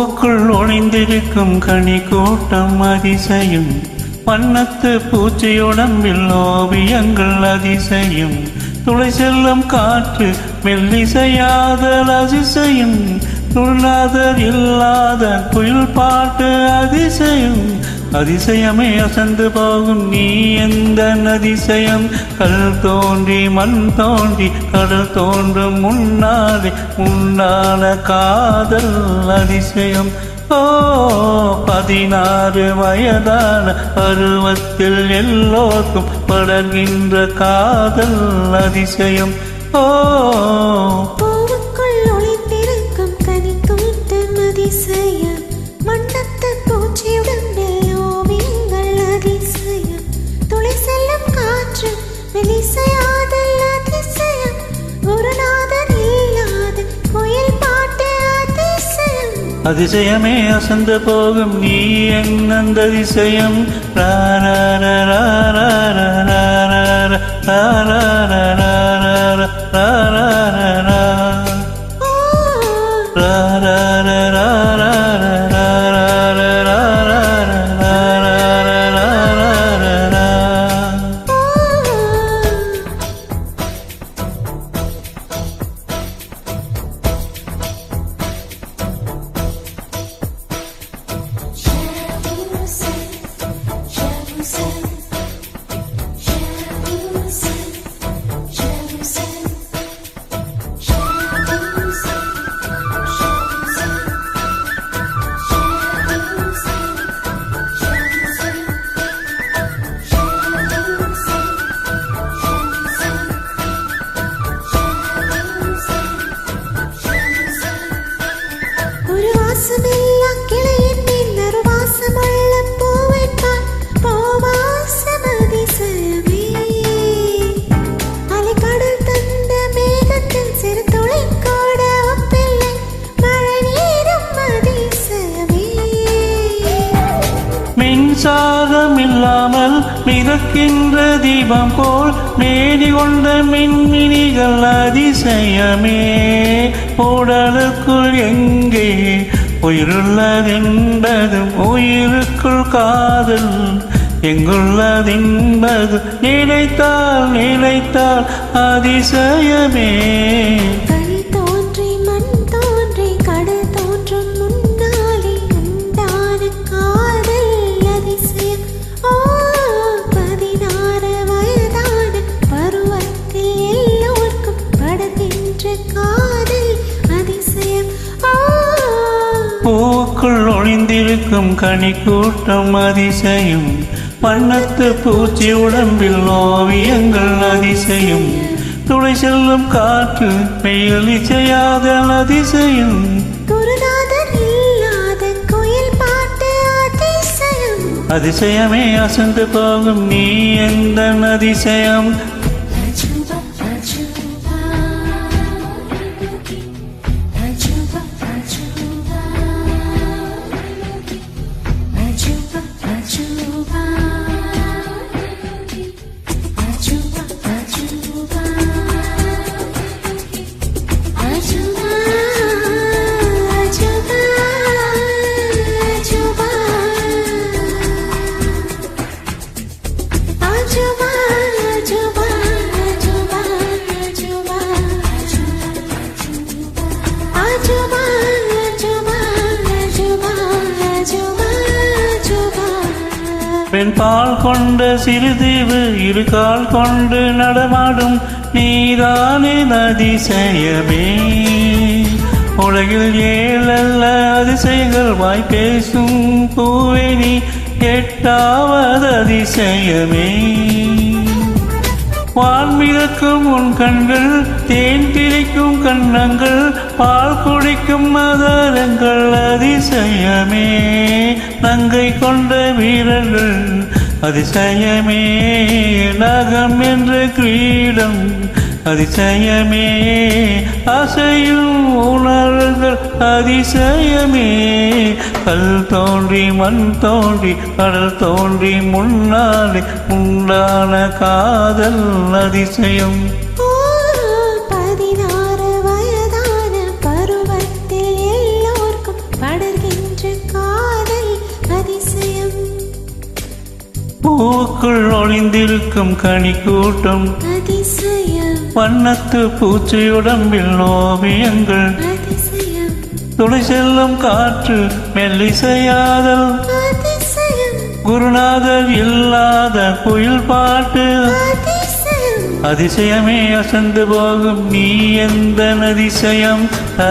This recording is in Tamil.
பூவுக்குள் ஒளிந்திருக்கும் கனி கூட்டம் அதிசயம், வண்ணத்து பூச்சியுடம்பில் ஓவியங்கள் அதிசயம், துளை செல்லும் காற்று மெல்லிசையாதல் அதிசயம், துள்ளாதல் இல்லாத குயில் பாட்டு அதிசயம். அதிசயமே அசந்து போகும் நீ எந்த அதிசயம், கல் தோன்றி மண் தோன்றி கடல் தோன்றும் முன்னாலே உண்டான காதல் அதிசயம். ஓ 16 வயதான பருவத்தில் எல்லோருக்கும் படர்கின்ற காதல் அதிசயம். ஓ பூவுக்குள் ஒளிந்திருக்கும் கனி கூட்டம் அதிசயம், வண்ணத்து பூச்சியுடம்பில் ஓவியங்கள் அதிசயம், துளை செல்லும் காற்று மெல்லிசையாதல் அதிசயம், குருநாதர் இல்லாத குயில் பாட்டு அதிசயம். அதிசயமே அசந்து போகும் நீ என்ன அதிசயம். மின்சாரம் இல்லாமல் மிதக்கின்ற தீபம் போல் மேனி கொண்ட மின்மினிகள் அதிசயமே. உடலுக்குள் எங்கே உயிருள்ளதென்பதும் உயிருக்குள் காதல் எங்குள்ளதென்பது நினைத்தால் நினைத்தால் அதிசயமே. பூவுக்குள் ஒளிந்திருக்கும் கனி கூட்டம் அதிசயம், வண்ணத்து பூச்சி உடம்பில் ஓவியங்கள் அதிசயம், துளை செல்லும் காற்று மெய்யலிசையாதல் அதிசயம், குருநாதர் இல்லாத குயில் பாட்டு அதிசயம். அதிசயமே அசந்து போகும் நீ எந்த அதிசயம். பெண் பால் கொண்ட சிறுதீவு இரு கால் கொண்டு நடமாடும் நீதானே அதிசயமே. உலகில் 7 அதிசயங்கள் வாய் பேசும் பூவே நீ 8வது அதிசயமே. வான் மிதக்கும் உன் கண்கள், தேன் திரிக்கும் கண்ணங்கள், பால் குடிக்கும் மதரங்கள் அதிசயமே. நங்கை கொண்ட வீரர்கள் அதிசயமே. நகம் என்ற கிரீடம் அதிசயமே. அசையும் உணர்வுகள் அதிசயமே. கல் தோன்றி மண் தோன்றி கடல் தோன்றி முன்னாலே உண்டான காதல் அதிசயம். 16 வயதான பருவத்தில் எல்லோருக்கும் படர்கின்ற கொண்டிருக்கும் கனி கூட்டம் அதிசயம் வண்ணத்து பூச்சி உடம்பில் ஓவியங்கள் அதிசயம் துளை செல்லும் காற்று மெல்லிசையாதல் அதிசயம் குருநாதர் இல்லாத குயில் பாட்டு அதிசயம் அதிசயமே அசந்து போகும் நீ எந்த அதிசயம் ஓ